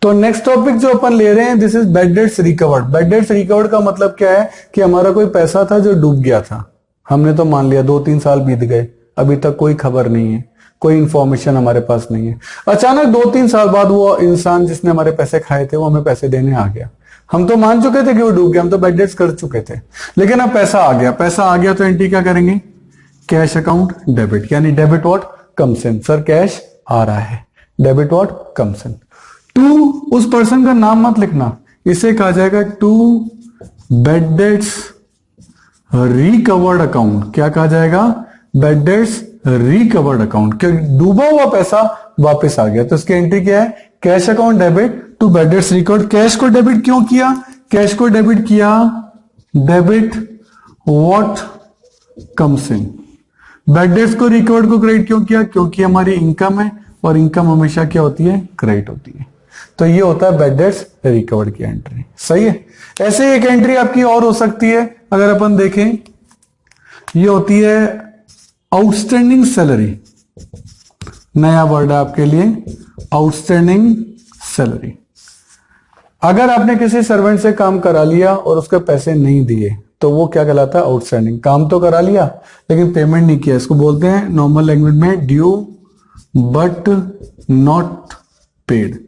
तो next topic जो अपन ले रहे हैं, this is bad debts recovered. Bad debts recovered का मतलब क्या है कि हमारा कोई पैसा था जो डूब गया था, हमने तो मान लिया 2-3 साल बीत गए, अभी तक कोई खबर नहीं है, कोई इंफॉर्मेशन हमारे पास नहीं है। अचानक 2-3 साल बाद वो इंसान जिसने हमारे पैसे खाए थे वो हमें पैसे देने आ गया। हम तो मान चुके थे कि वो डूब गया, हम तो बैड डेट्स कर चुके थे, लेकिन अब पैसा आ गया। पैसा आ गया तो एंट्री क्या करेंगे? कैश अकाउंट डेबिट, यानी debit what comes in. Sir cash आ रहा है, debit what comes in. To उस पर्सन का नाम मत लिखना, इसे कहा जाएगा to bad debts recovered account. क्या कहा जाएगा? Bad debts recovered account. क्योंकि डूबा हुआ पैसा वापस आ गया, तो इसकी एंट्री क्या है? Cash account debit to bad debts recovered. Cash को डेबिट क्यों किया? कैश को डेबिट किया, debit what comes in. Bad debts को रिकवर्ड को क्रेडिट क्यों किया? क्योंकि हमारी इनकम है और इनकम हमेशा क्या होती है? क्रेडिट होती है। तो ये होता है बैड डेट्स रिकवर्ड की एंट्री। सही है। ऐसे एक एंट्री आपकी और हो सकती है, अगर अपन देखें, ये होती है आउटस्टैंडिंग सैलरी। नया वर्ड है आपके लिए, आउटस्टैंडिंग सैलरी। अगर आपने किसी सर्वेंट से काम करा लिया और उसके पैसे नहीं दिए तो वो क्या कहलाता है? आउटस्टैंडिंग। काम तो करा लिया लेकिन पेमेंट नहीं किया, इसको बोलते हैं नॉर्मल लैंग्वेज में ड्यू बट नॉट पेड।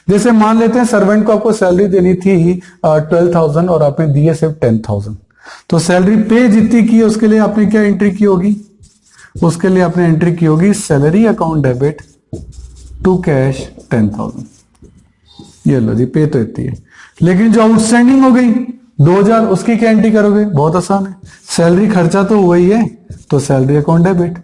जैसे मान लेते हैं सर्वेंट को आपको सैलरी देनी थी 12,000 और आपने दी है सिर्फ 10,000, तो सैलरी पे जितनी की उसके लिए आपने क्या एंट्री की होगी? उसके लिए आपने एंट्री की होगी salary account debit to cash 10,000। ये लो जी, पे तो इतनी है, लेकिन जो आउटस्टैंडिंग हो गई 2,000, उसकी क्या एंट्री करोगे? बहुत आसान है, सैलरी खर्चा तो हुआ ही है तो salary account debit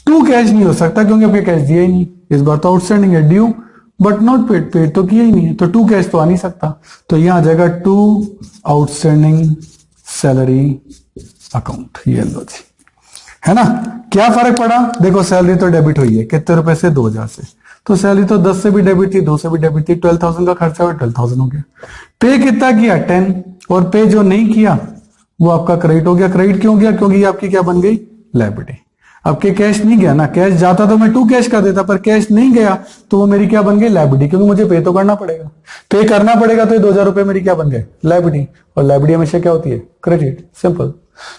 to cash नहीं हो सकता क्योंकि आपके कैश दिया ही नहीं, इस बार तो आउटस्टैंडिंग है। Due but not paid, paid तो किया ही नहीं है, तो टू कैश तो आ नहीं सकता, तो यहां आ जाएगा टू आउटस्टैंडिंग सैलरी अकाउंट। ये लो जी, है ना। क्या फर्क पड़ा? देखो सैलरी तो डेबिट हुई है, कितने रुपए से? 2,000 से, तो सैलरी तो 10 से भी डेबिट थी, 2 से भी डेबिट थी, 12,000 का खर्चा हुआ, 12,000 हो गया। पे कितना किया? 10, और पे जो नहीं किया वो आपका क्रेडिट हो गया। क्रेडिट क्यों गया? क्योंकि ये आपकी क्या बन गई? लायबिलिटी। आपके कैश नहीं गया ना, कैश जाता तो मैं टू कैश कर देता, पर कैश नहीं गया तो वो मेरी क्या बन गई? लायबिलिटी, क्योंकि मुझे पे तो करना पड़ेगा। पे करना पड़ेगा तो ये 2,000 रुपए मेरी क्या बन गए? लायबिलिटी, और लायबिलिटी हमेशा क्या होती है? Credit, simple.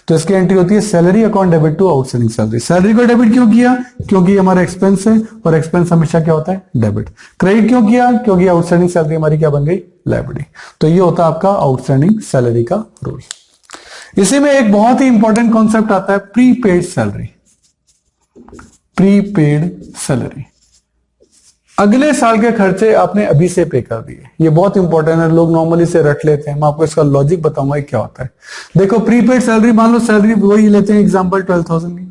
तो इसकी एंट्री होती है salary account debit to outstanding salary. Salary को डेबिट क्यों किया? क्योंकि हमारा एक्सपेंस है और एक्सपेंस हमेशा क्या होता है? डेबिट। क्रेडिट क्यों किया? क्योंकि आउटस्टैंडिंग सैलरी हमारी क्या बन गई? लायबिलिटी। तो ये होता है आपका आउटस्टैंडिंग सैलरी का रूल। इसी में एक बहुत ही इंपॉर्टेंट कॉन्सेप्ट आता है प्रीपेड सैलरी। प्रीपेड सैलरी, अगले साल के खर्चे आपने अभी से पे कर दिए। ये बहुत इंपॉर्टेंट है, लोग नॉर्मली से रट लेते हैं, मैं आपको इसका लॉजिक बताऊंगा क्या होता है। देखो प्रीपेड सैलरी, मान लो सैलरी वही लेते हैं एग्जांपल 12,000 की,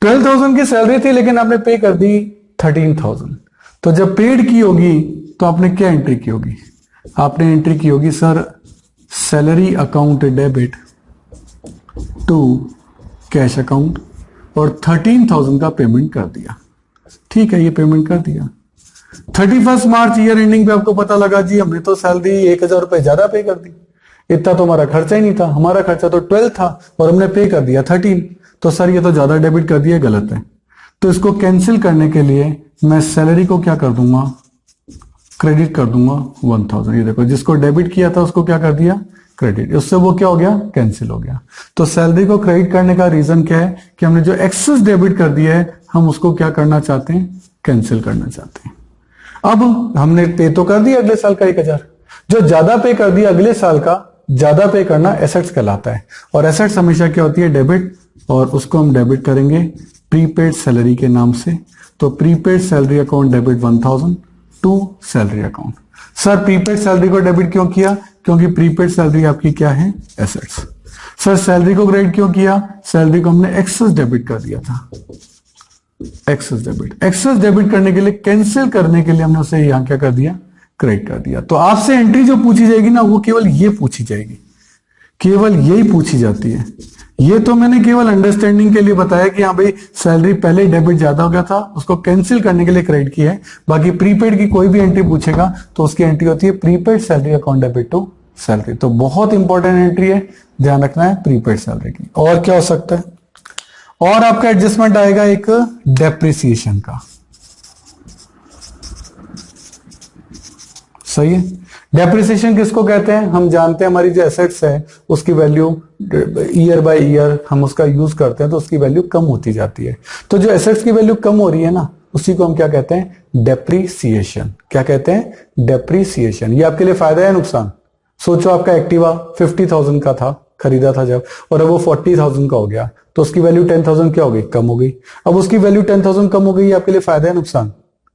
12,000 की सैलरी थी लेकिन आपने पे कर दी 13,000। तो जब पेड की होगी तो आपने क्या एंट्री की होगी? आपने एंट्री की होगी sir salary account debit to cash account, और 13,000 का पेमेंट कर दिया। ठीक है, ये पेमेंट कर दिया। 31 मार्च ईयर एंडिंग पे आपको पता लगा जी हमने तो सैलरी 1,000 रुपए ज्यादा पे कर दी, इतना तो हमारा खर्चा ही नहीं था, हमारा खर्चा तो 12 था और हमने पे कर दिया 13, तो सर ये तो ज्यादा डेबिट कर दिया, गलत है। तो इसको कैंसिल करने के लिए मैं सैलरी को क्या कर दूंगा? क्रेडिट कर दूंगा 1,000। ये देखो, जिसको डेबिट किया था उसको क्या कर दिया? क्रेडिट। उससे वो क्या हो गया? कैंसिल हो गया। तो सैलरी को क्रेडिट करने का रीजन क्या है कि हमने जो एक्सेस डेबिट कर दिया है हम उसको क्या करना चाहते हैं? कैंसिल करना चाहते हैं। अब हमने पे तो कर दिया अगले साल का 1,000, जो ज्यादा पे कर दिया अगले साल का, ज्यादा पे करना एसेट्स कहलाता है, और एसेट्स हमेशा क्या होती है? डेबिट, और उसको हम डेबिट करेंगे प्रीपेड सैलरी के नाम से। तो prepaid salary account debit 1,000 to salary account. Sir prepaid salary को डेबिट क्यों किया? क्योंकि प्रीपेड सैलरी आपकी क्या है? एसेट्स। सर सैलरी को क्रेडिट क्यों किया? सैलरी को हमने एक्सेस डेबिट कर दिया था, एक्सेस डेबिट। एक्सेस डेबिट करने के लिए, कैंसिल करने के लिए हमने उसे यहां क्या कर दिया? क्रेडिट कर दिया। तो आपसे एंट्री जो पूछी जाएगी ना वो केवल ये पूछी जाएगी, केवल यही पूछी जाती है। ये तो मैंने केवल अंडरस्टैंडिंग के लिए बताया कि हाँ भाई सैलरी पहले डेबिट ज्यादा हो गया था, उसको कैंसिल करने के लिए क्रेडिट किया है। बाकी प्रीपेड की कोई भी एंट्री पूछेगा तो उसकी एंट्री होती है prepaid salary account debit to salary. तो बहुत इंपॉर्टेंट एंट्री है, ध्यान रखना है प्रीपेड सैलरी की। और क्या हो सकता है? और आपका एडजस्टमेंट आएगा एक डेप्रिसिएशन का। सही है। डेप्रिसिएशन किसको कहते हैं? हम जानते हैं हमारी जो एसेट्स है उसकी वैल्यू ईयर बाय ईयर हम उसका यूज करते हैं तो उसकी वैल्यू कम होती जाती है। तो जो एसेट्स की वैल्यू कम हो रही है ना, उसी को हम क्या कहते हैं? डेप्रीसिएशन। क्या कहते हैं? डेप्रीसिएशन। ये आपके लिए फायदा है नुकसान? सोचो आपका एक्टिवा 50,000 का था, खरीदा था जब, और अब वो 40,000 का हो गया, तो उसकी वैल्यू 10,000 क्या हो गई? कम हो गई। अब उसकी वैल्यू 10,000 कम हो गई, आपके लिए फायदा है नुकसान?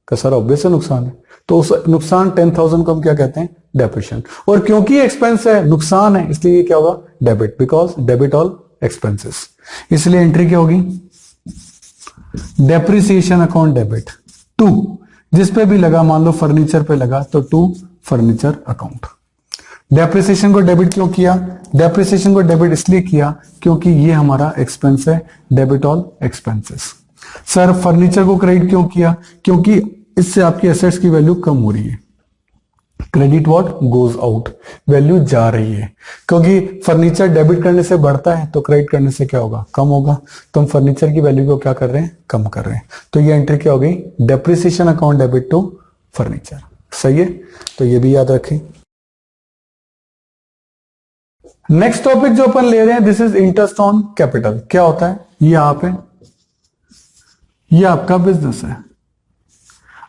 का सर ऑब्वियस है नुकसान है। तो उस नुकसान 10,000 को हम क्या कहते हैं? डेप्रिसिएशन। और क्योंकि एक्सपेंस है, नुकसान है, इसलिए ये क्या होगा? Debit, because debit all expenses. इसलिए एंट्री क्या होगी? डेप्रिसिएशन अकाउंट डेबिट टू, जिस पे भी लगा, मान लो फर्नीचर पे लगा तो टू फर्नीचर अकाउंट। डेप्रिसिएशन को डेबिट क्यों किया? डेप्रिसिएशन को डेबिट इसलिए किया क्योंकि ये हमारा एक्सपेंस है, debit all expenses. Sir furniture को क्रेडिट क्यों किया? क्योंकि इससे आपकी एसेट्स की वैल्यू कम हो रही है। Credit what? Goes out, value जा रही है। क्योंकि फर्नीचर डेबिट करने से बढ़ता है तो क्रेडिट करने से क्या होगा? कम होगा। तो हम फर्नीचर की वैल्यू को क्या कर रहे हैं? कम कर रहे हैं। तो ये एंट्री क्या हो गई? Depreciation account debit to furniture. सही है, तो ये भी याद रखें। नेक्स्ट टॉपिक जो अपन ले रहे हैं, this is interest on capital. क्या होता है? ये आप है, ये आपका बिजनेस है,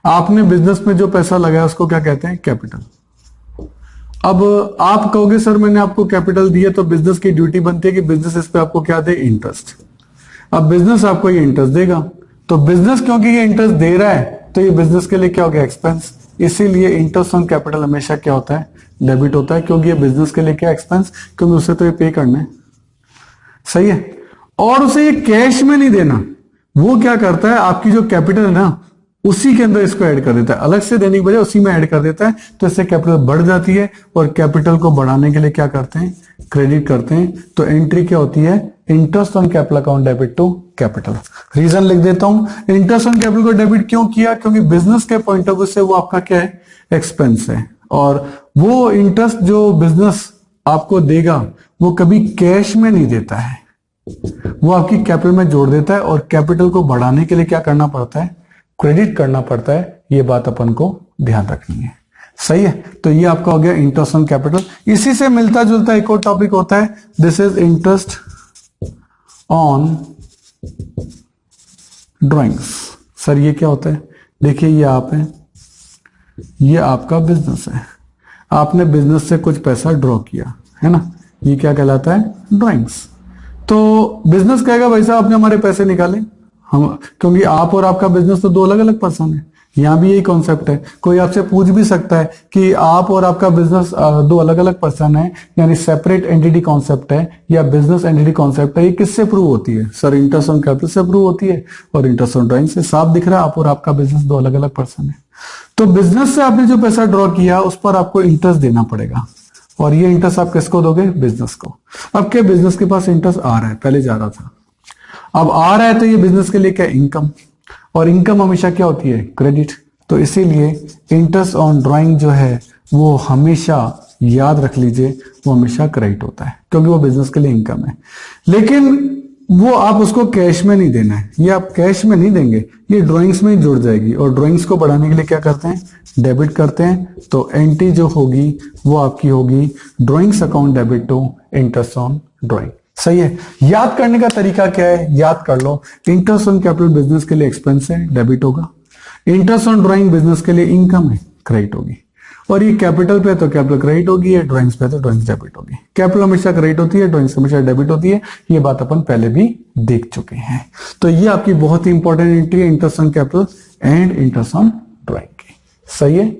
आपने बिजनेस में जो पैसा लगाया उसको क्या कहते हैं? कैपिटल। अब आप कहोगे सर मैंने आपको कैपिटल दिया तो बिजनेस की ड्यूटी बनती है कि बिजनेस इस पे आपको क्या दे? इंटरेस्ट। अब बिजनेस आपको ये इंटरेस्ट देगा, तो बिजनेस क्योंकि ये इंटरेस्ट दे रहा है तो ये बिजनेस के लिए क्या हो गया? एक्सपेंस। इसीलिए इंटरेस्ट ऑन कैपिटल हमेशा क्या होता है? डेबिट होता है, क्योंकि ये बिजनेस के लिए क्या? एक्सपेंस, क्योंकि उसे तो ये पे करना है। सही है। और उसे ये कैश में नहीं देना, वो क्या करता है? आपकी जो कैपिटल है ना उसी के अंदर इसको ऐड कर देता है, अलग से देने की बजाय उसी में ऐड कर देता है, तो इससे कैपिटल बढ़ जाती है। और कैपिटल को बढ़ाने के लिए क्या करते हैं? क्रेडिट करते हैं। तो एंट्री क्या होती है? Interest on capital account debit to capital. Reason लिख देता हूं। इंटरेस्ट ऑन कैपिटल को डेबिट क्यों किया? क्योंकि बिजनेस के पॉइंट ऑफ व्यू से वो आपका क्या है? एक्सपेंस है। और वो इंटरेस्ट जो बिजनेस आपको देगा वो कभी कैश में नहीं देता है, वो आपकी कैपिटल में जोड़ देता है। और कैपिटल को बढ़ाने के लिए क्या करना पड़ता है? क्रेडिट करना पड़ता है। ये बात अपन को ध्यान रखनी है। सही है, तो ये आपका हो गया इंटरेस्ट ऑन कैपिटल। इसी से मिलता जुलता एक और टॉपिक होता है, this is interest on drawings. Sir ये क्या होता है? देखिए ये आप है, ये आपका बिजनेस है, आपने बिजनेस से कुछ पैसा ड्रॉ किया है ना, ये क्या कहलाता है? ड्राइंग्स। तो बिजनेस कहेगा भाई साहब आपने हमारे पैसे निकाले, हम, क्योंकि आप और आपका बिजनेस तो दो अलग अलग पर्सन है। यहां भी यही कॉन्सेप्ट है। कोई आपसे पूछ भी सकता है कि आप और आपका बिजनेस दो अलग अलग पर्सन है, यानी सेपरेट एंटिटी कॉन्सेप्ट है या बिजनेस एंटिटी कॉन्सेप्ट है, ये किससे प्रूव होती है? सर इंटरेस्ट ऑन कैपिटल से प्रूव होती है, और इंटरेस्ट ऑन ड्राइंग से। साफ दिख रहा है आप और आपका बिजनेस दो अलग अलग पर्सन है। तो बिजनेस से आपने जो पैसा ड्रॉ किया उस पर आपको इंटरेस्ट देना पड़ेगा, और ये इंटरेस्ट आप किसको दोगे? बिजनेस को। अब क्या बिजनेस के पास इंटरेस्ट आ रहा है, पहले जा रहा था, अब आ रहा है, तो ये बिजनेस के लिए क्या? इनकम। और इनकम हमेशा क्या होती है? क्रेडिट। तो इसीलिए इंटरेस्ट ऑन ड्राइंग जो है वो हमेशा याद रख लीजिए, वो हमेशा क्रेडिट होता है, क्योंकि वो बिजनेस के लिए इनकम है। लेकिन वो आप उसको कैश में नहीं देना है, ये आप कैश में नहीं देंगे, ये ड्राइंग्स में ही जुड़ जाएगी। और ड्राइंग्स को बढ़ाने के लिए क्या करते हैं? डेबिट करते हैं। तो एंट्री जो होगी वो आपकी होगी drawings account debit to interest on drawing. सही है। याद करने का तरीका क्या है? याद कर लो, इंटरेस्ट ऑन कैपिटल बिजनेस के लिए एक्सपेंस है, डेबिट होगा। इंटरेस्ट ऑन ड्राइंग बिजनेस के लिए इनकम है, क्रेडिट होगी। और ये कैपिटल पे तो कैपिटल क्रेडिट होगी, ड्राइंग्स पे तो ड्राइंग्स डेबिट होगी। कैपिटल हमेशा क्रेडिट होती है, ड्राइंग्स हमेशा डेबिट होती है। ये बात अपन पहले भी देख चुके हैं। तो ये आपकी बहुत ही इंपॉर्टेंट एंट्री है, interest on capital and interest on drawing की। सही है।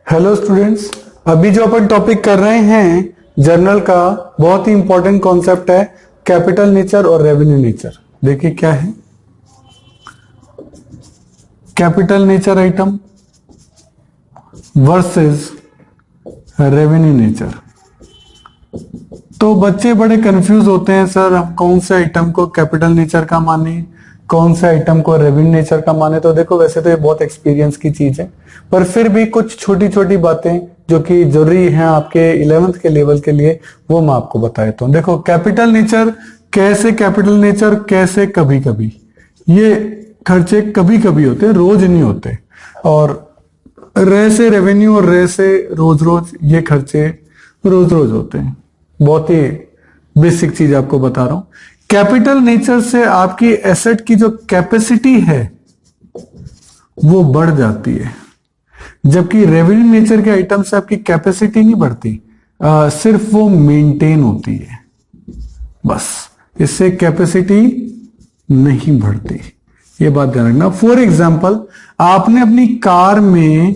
हेलो स्टूडेंट्स, अभी जो अपन टॉपिक कर रहे हैं जर्नल का, बहुत ही इंपॉर्टेंट कॉन्सेप्ट है कैपिटल नेचर और रेवेन्यू नेचर। देखिए क्या है capital nature item versus revenue nature. तो बच्चे बड़े कंफ्यूज होते हैं, सर हम कौन से आइटम को कैपिटल नेचर का माने, कौन से आइटम को रेवेन्यू नेचर का माने। तो देखो वैसे तो ये बहुत एक्सपीरियंस की चीज है, पर फिर भी कुछ छोटी छोटी बातें जो कि जरूरी है आपके 11th के लेवल के लिए, वो मैं आपको बता देता हूं। देखो कैपिटल नेचर कैसे, कैपिटल नेचर कैसे, कभी कभी ये खर्चे कभी कभी होते हैं, रोज नहीं होते। और रे से रेवेन्यू और रे से रोज रोज, ये खर्चे रोज रोज होते हैं। बहुत ही बेसिक चीज आपको बता रहा हूं। कैपिटल नेचर से आपकी एसेट की जो कैपेसिटी है वो बढ़ जाती है, जबकि रेवेन्यू नेचर के आइटम से आपकी कैपेसिटी नहीं बढ़ती, सिर्फ वो मेंटेन होती है बस, इससे कैपेसिटी नहीं बढ़ती। ये बात ध्यान रखना। फॉर एग्जाम्पल, आपने अपनी कार में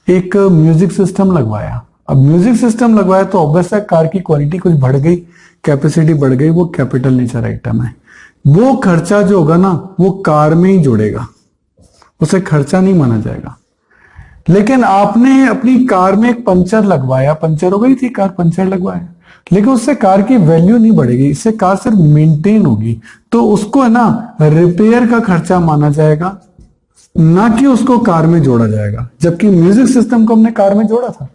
एक म्यूजिक सिस्टम लगवाया। अब म्यूजिक सिस्टम लगवाया तो ऑब्वियस है कार की क्वालिटी कुछ बढ़ गई, कैपेसिटी बढ़ गई, वो कैपिटल नेचर आइटम है। वो खर्चा जो होगा ना वो कार में ही जुड़ेगा, उसे खर्चा नहीं माना जाएगा। लेकिन आपने अपनी कार में एक पंचर लगवाया, पंचर हो गई थी कार, पंचर लगवाया, लेकिन उससे कार की वैल्यू नहीं बढ़ेगी, इससे कार सिर्फ मेंटेन होगी, तो उसको है ना रिपेयर का खर्चा माना जाएगा, ना कि उसको कार में जोड़ा जाएगा। जबकि म्यूजिक सिस्टम को हमने कार में जोड़ा था।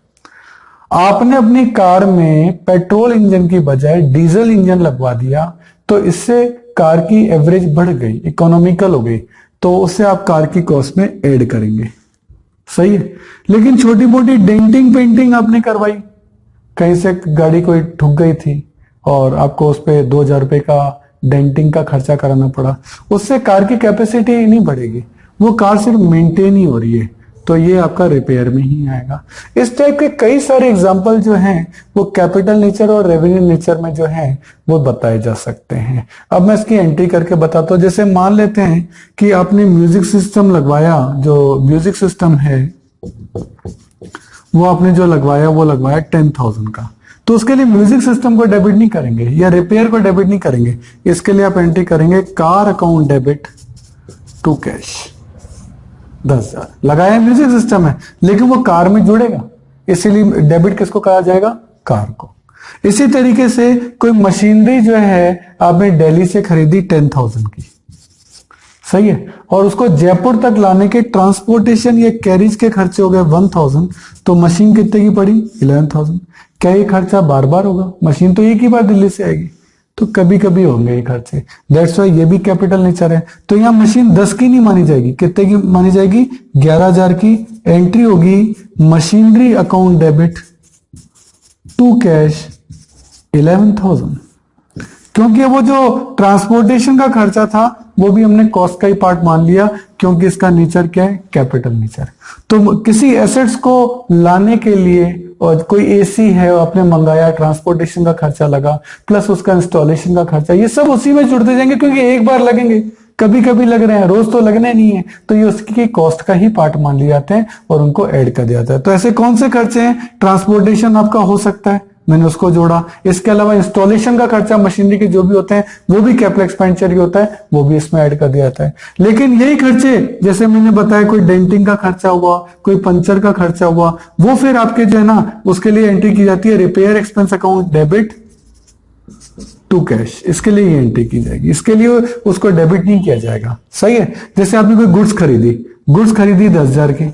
आपने अपनी कार में पेट्रोल इंजन की बजाय डीजल इंजन लगवा दिया, तो इससे कार की एवरेज बढ़ गई, इकोनॉमिकल हो गई, तो उससे आप कार की कॉस्ट में ऐड करेंगे, सही है। लेकिन छोटी मोटी डेंटिंग पेंटिंग आपने करवाई, कहीं से गाड़ी कोई ठुक गई थी और आपको उस पर 2000 रुपए का डेंटिंग का खर्चा कराना पड़ा, उससे कार की कैपेसिटी नहीं बढ़ेगी, वो कार सिर्फ मेंटेन ही हो रही है, तो ये आपका रिपेयर में ही आएगा। इस टाइप के कई सारे एग्जांपल जो हैं वो कैपिटल नेचर और रेवेन्यू नेचर में जो है वो बताए जा सकते हैं। अब मैं इसकी एंट्री करके बताता हूं। जैसे मान लेते हैं कि आपने म्यूजिक सिस्टम लगवाया, जो म्यूजिक सिस्टम है वो आपने जो लगवाया वो लगवाया 10,000 का, तो उसके लिए म्यूजिक सिस्टम को डेबिट नहीं करेंगे या रिपेयर को डेबिट नहीं करेंगे। इसके लिए आप एंट्री करेंगे car account debit to cash, 10,000 लगाया म्यूजिक सिस्टम है, लेकिन वो कार में जुड़ेगा, इसीलिए डेबिट किसको कहा जाएगा, कार को। इसी तरीके से कोई मशीनरी जो है आपने दिल्ली से खरीदी 10,000 की, सही है, और उसको जयपुर तक लाने के ट्रांसपोर्टेशन या कैरिज के खर्चे हो गए 1,000, तो मशीन कितने की पड़ी 11,000। क्या ये खर्चा बार बार होगा? मशीन तो एक ही बार दिल्ली से आएगी, तो कभी कभी होंगे ये खर्चे, दैट्स वाई ये भी कैपिटल नेचर है। तो यहाँ मशीन 10 की नहीं मानी जाएगी, कितने की मानी जाएगी, 11,000 की। एंट्री होगी machinery account debit to cash 11,000, क्योंकि वो जो ट्रांसपोर्टेशन का खर्चा था वो भी हमने कॉस्ट का ही पार्ट मान लिया, क्योंकि इसका नेचर क्या है, कैपिटल नेचर। तो किसी एसेट्स को लाने के लिए, और कोई एसी है आपने मंगाया, ट्रांसपोर्टेशन का खर्चा लगा प्लस उसका इंस्टॉलेशन का खर्चा, ये सब उसी में जुड़ते जाएंगे, क्योंकि एक बार लगेंगे, कभी कभी लग रहे हैं, रोज तो लगने नहीं है, तो ये उसकी कॉस्ट का ही पार्ट मान लिए जाते हैं और उनको ऐड कर दिया जाता है। तो ऐसे कौन से खर्चे हैं, ट्रांसपोर्टेशन आपका हो सकता है, मैंने उसको जोड़ा। इसके अलावा इंस्टॉलेशन का खर्चा मशीनरी के जो भी होते हैं वो भी कैपिटल एक्सपेंडिचर ही होता है, वो भी इसमें ऐड कर दिया जाता है। लेकिन यही खर्चे जैसे मैंने बताया, कोई डेंटिंग का खर्चा हुआ, कोई पंचर का खर्चा हुआ, वो फिर आपके जो है ना उसके लिए एंट्री की जाती है repair expense account debit to cash, इसके लिए ये एंट्री की जाएगी, इसके लिए उसको डेबिट नहीं किया जाएगा, सही है। जैसे आपने कोई गुड्स खरीदी 10,000 की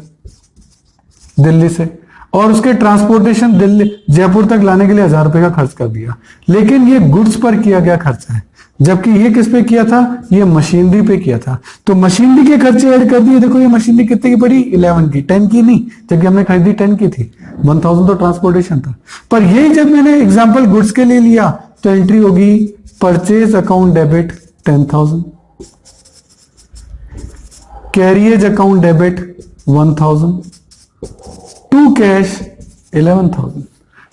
दिल्ली से, और उसके ट्रांसपोर्टेशन दिल्ली जयपुर तक लाने के लिए 1,000 रुपए का खर्च कर दिया, लेकिन ये गुड्स पर किया गया खर्चा है, जबकि ये किस पे किया था, ये मशीनरी पे किया था। तो मशीनरी के खर्चे ऐड कर दिए। देखो ये मशीनरी कितने की पड़ी, 11 की, 10 की नहीं, जबकि हमने खरीदी 10 की थी, 1,000 तो ट्रांसपोर्टेशन था। पर यही जब मैंने एग्जाम्पल गुड्स के लिए लिया तो एंट्री होगी purchase account debit 10,000, carriage account debit 1,000, to cash 11,000।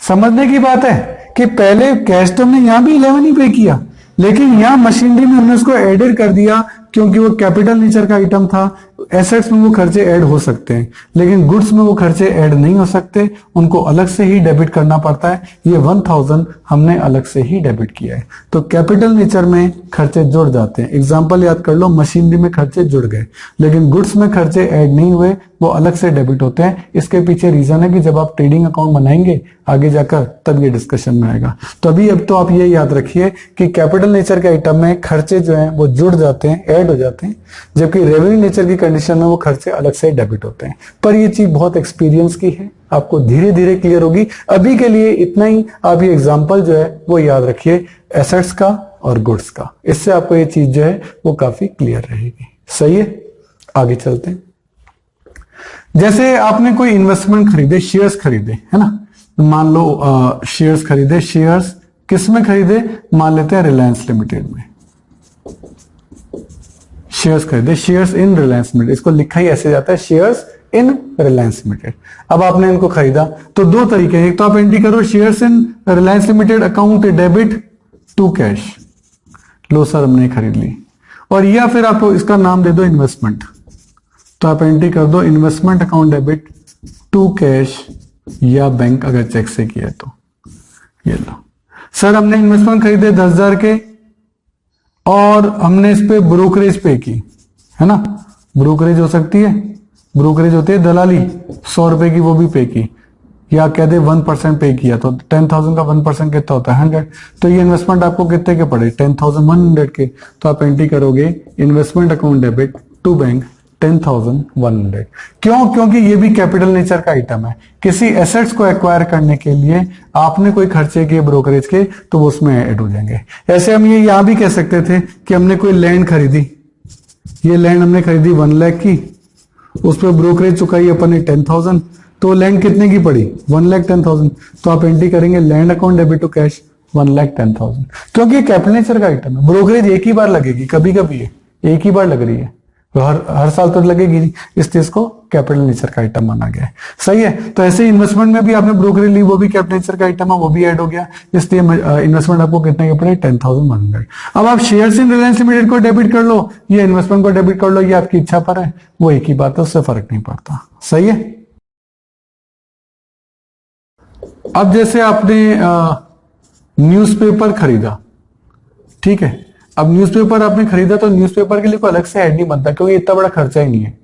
समझने की बात है कि पहले कैश तो हमने यहां भी 11 ही पे किया, लेकिन यहां मशीनरी में हमने उसको एडेड कर दिया, क्योंकि वो कैपिटल नेचर का आइटम था। एसेट्स में वो खर्चे ऐड हो सकते हैं, लेकिन गुड्स में वो खर्चे ऐड नहीं हो सकते, उनको अलग से ही डेबिट करना पड़ता है। ये 1,000 हमने अलग से ही डेबिट किया है। तो कैपिटल नेचर में खर्चे जुड़ जाते हैं। एग्जांपल याद कर लो, मशीनरी में खर्चे जुड़ गए, लेकिन गुड्स में खर्चे ऐड नहीं हुए, वो अलग से डेबिट होते हैं। इसके पीछे रीजन है कि जब आप ट्रेडिंग अकाउंट बनाएंगे आगे जाकर, तब ये डिस्कशन में आएगा। तो अभी अब तो आप ये याद रखिए कि कैपिटल नेचर के आइटम में खर्चे जो हैं वो जुड़ जाते हैं, ऐड हो जाते हैं, जबकि रेवेन्यू नेचर की कंडीशन में वो खर्चे अलग से डेबिट होते हैं। पर ये चीज बहुत एक्सपीरियंस की है, आपको धीरे धीरे क्लियर होगी। अभी के लिए इतना ही। आप ये एग्जांपल जो है वो याद रखिए, एसेट्स का और गुड्स का, इससे आपको ये चीज जो है वो काफी क्लियर रहेगी। सही है। आगे चलते हैं। जैसे आपने कोई इन्वेस्टमेंट खरीदे, शेयर्स खरीदे, है ना, मान लो शेयर्स खरीदे, शेयर्स किस में खरीदे, मान लेते हैं रिलायंस लिमिटेड में शेयर्स खरीदे, शेयर्स इन रिलायंस लिमिटेड, इसको लिखा ही ऐसे जाता है शेयर्स इन रिलायंस लिमिटेड। अब आपने इनको खरीदा तो दो तरीके हैं, एक तो आप एंट्री करो shares in Reliance limited account debit to cash, लो सर हमने खरीद ली, और या फिर आप इसका नाम दे दो इन्वेस्टमेंट, तो आप एंट्री कर दो investment account debit to cash या बैंक अगर चेक से किया तो। ये लो सर हमने इन्वेस्टमेंट खरीदे 10,000 के और हमने इस पे ब्रोकरेज पे की, है ना, ब्रोकरेज हो सकती है, ब्रोकरेज होती है दलाली, 100 रुपए की वो भी पे की, या कह दे 1% पे किया, तो 10,000 का 1% कितना होता है 100, तो ये इन्वेस्टमेंट आपको कितने के पड़े 10,100 के, तो आप एंट्री करोगे investment account debit to bank 10,100। क्यों? क्योंकि ये भी कैपिटल नेचर का आइटम है, किसी एसेट्स को एक्वायर करने के लिए आपने कोई खर्चे किए ब्रोकरेज के तो वो उसमें ऐड हो जाएंगे। ऐसे हम ये यहां भी कह सकते थे कि हमने कोई लैंड खरीदी, ये लैंड हमने खरीदी 1 लाख की, उस पर ब्रोकरेज चुकाई अपन ने 10,000, तो लैंड कितने की पड़ी 1,10,000, तो आप एंट्री करेंगे land account debit to cash 1,10,000, क्योंकि कैपिटल नेचर का आइटम है, ब्रोकरेज एक ही बार लगेगी, कभी कभी है एक ही बार लग रही है, हर साल तो लगेगी नहीं, इसलिए इसको कैपिटल नेचर का आइटम माना गया है। सही है, तो ऐसे इन्वेस्टमेंट में भी आपने ब्रोकरेज ली, वो भी कैपिटल नेचर का आइटम है, वो भी ऐड हो गया, इसलिए इन्वेस्टमेंट आपको कितने के पड़े 10,100। अब आप शेयर्स इन रिलायंस लिमिटेड को डेबिट कर लो या इन्वेस्टमेंट को डेबिट कर लो, ये आपकी इच्छा पर है, वो एक ही बात है, उससे फर्क नहीं पड़ता। सही है। अब जैसे आपने न्यूज़पेपर खरीदा, ठीक है, अब न्यूज़पेपर आपने खरीदा तो न्यूज़पेपर के लिए कोई अलग से ऐड नहीं बनता क्योंकि इतना बड़ा खर्चा ही नहीं है।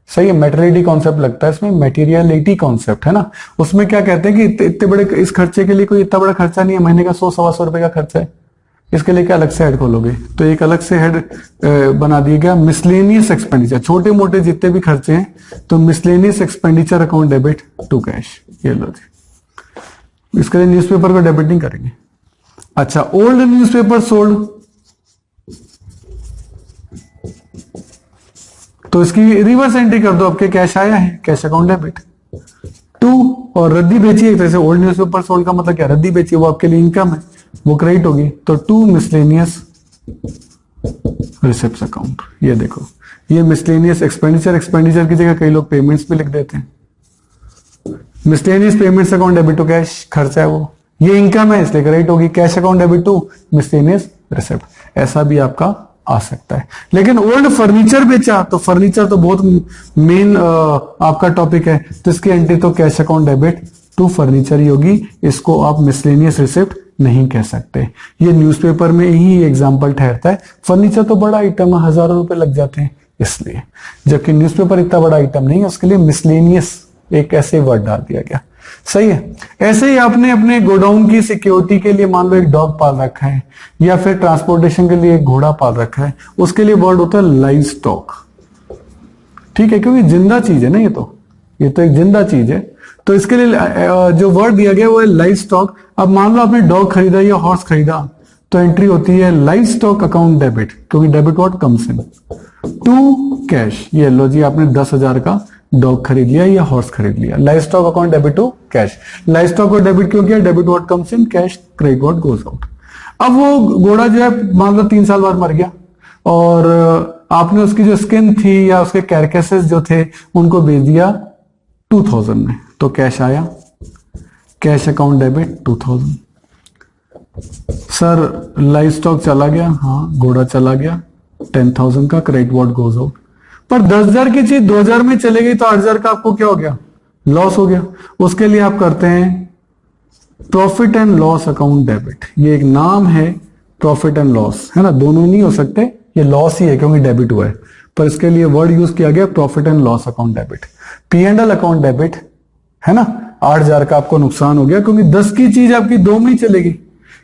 सही है, मेटेरियलिटी कॉन्सेप्ट लगता है इसमें, मेटीरियलिटी कॉन्सेप्ट है ना, उसमें क्या कहते हैं कि इतने बड़े इस खर्चे के लिए कोई इतना बड़ा खर्चा नहीं है, महीने का 100-125 रुपए का खर्चा है, इसके लिए क्या अलग से हेड खोलोगे, तो एक अलग से हेड बना दिया गया मिसलेनियस एक्सपेंडिचर, छोटे मोटे जितने भी खर्चे हैं, तो miscellaneous expenditure account debit to cash. ये लो जी, इसके लिए न्यूज़पेपर को डेबिट नहीं करेंगे। अच्छा, ओल्ड न्यूज़पेपर सोल्ड, तो इसकी रिवर्स एंट्री कर दो, आपके कैश आया है, कैश अकाउंट डेबिट टू, और रद्दी बेची है, जैसे ओल्ड न्यूज़पेपर सोल्ड का मतलब क्या, रद्दी बेची, वो आपके लिए इनकम है, वो क्रेडिट होगी, तो टू मिसलेनियस रिसिप्ट्स अकाउंट। ये देखो, ये मिसलेनियस एक्सपेंडिचर, एक्सपेंडिचर की जगह कई लोग पेमेंट्स भी लिख देते हैं, miscellaneous payments account debit to cash, खर्चा है वो, ये इनकम है इसलिए क्रेडिट होगी, cash account debit to miscellaneous receipt, ऐसा भी आपका आ सकता है। लेकिन ओल्ड फर्नीचर बेचा, तो फर्नीचर तो बहुत मेन आपका टॉपिक है, तो इसकी एंट्री तो cash account debit to furniture ही होगी, इसको आप मिसलेनियस रिसिप्ट नहीं कह सकते। ये न्यूज़पेपर में ही एग्जांपल ठहरता है, फर्नीचर तो बड़ा आइटम है, हजारों रुपए लग जाते हैं इसलिए, जबकि न्यूज़पेपर इतना बड़ा आइटम नहीं है, उसके लिए मिसलेनियस एक ऐसे वर्ड डाल दिया गया। सही है। ऐसे ही आपने अपने गोडाउन की सिक्योरिटी के लिए मान लो एक डॉग पाल रखा है, या फिर ट्रांसपोर्टेशन के लिए एक घोड़ा पाल रखा है, उसके लिए वर्ड होता है लाइव स्टॉक, ठीक है, क्योंकि जिंदा चीज है ना, ये तो एक जिंदा चीज है, तो इसके लिए जो वर्ड दिया गया वो है लाइव स्टॉक। अब मान लो आपने डॉग खरीदा या हॉर्स खरीदा, तो एंट्री होती है लाइव स्टॉक अकाउंट डेबिट, क्योंकि debit what comes in to cash. ये लो जी, आपने 10,000 का डॉग खरीद लिया या हॉर्स खरीद लिया, live stock account debit to cash. Live stock को डेबिट क्यों किया, debit what comes in cash, credit what goes out. अब वो घोड़ा जो है मान लो 3 साल बाद मर गया, और आपने उसकी जो स्किन थी या उसके कैरकेसेस जो थे उनको बेच दिया 2000 में, तो कैश आया, cash account debit 2000। Sir live stock चला गया, हाँ घोड़ा चला गया 10,000 का, क्रेडिट व्हाट गोज आउट। पर 10,000 की चीज 2,000 में चले गई तो 8,000 का आपको क्या हो गया, लॉस हो गया। उसके लिए आप करते हैं profit and loss account debit. ये एक नाम है प्रॉफिट एंड लॉस, है ना, दोनों नहीं हो सकते, ये लॉस ही है क्योंकि डेबिट हुआ है, पर इसके लिए वर्ड यूज किया गया profit and loss account debit. P&L account debit, है ना, 8,000 का आपको नुकसान हो गया क्योंकि 10 की चीज आपकी 2 में ही चलेगी।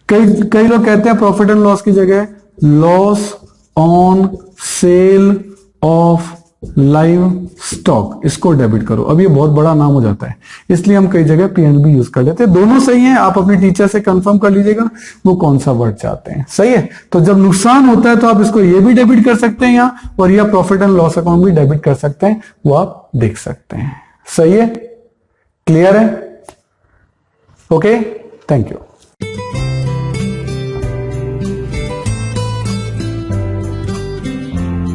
कई लोग कहते हैं प्रॉफिट एंड लॉस की जगह loss on sale of live stock, इसको डेबिट करो। अब ये बहुत बड़ा नाम हो जाता है, इसलिए हम कई जगह पीएनबी यूज कर लेते हैं। दोनों सही हैं, आप अपने टीचर से कंफर्म कर लीजिएगा वो कौन सा वर्ड चाहते हैं। सही है, तो जब नुकसान होता है तो आप इसको ये भी डेबिट कर सकते हैं यहाँ, और यह प्रॉफिट एंड लॉस अकाउंट भी डेबिट कर सकते हैं, वो आप देख सकते हैं। सही है, क्लियर है? Okay, thank you.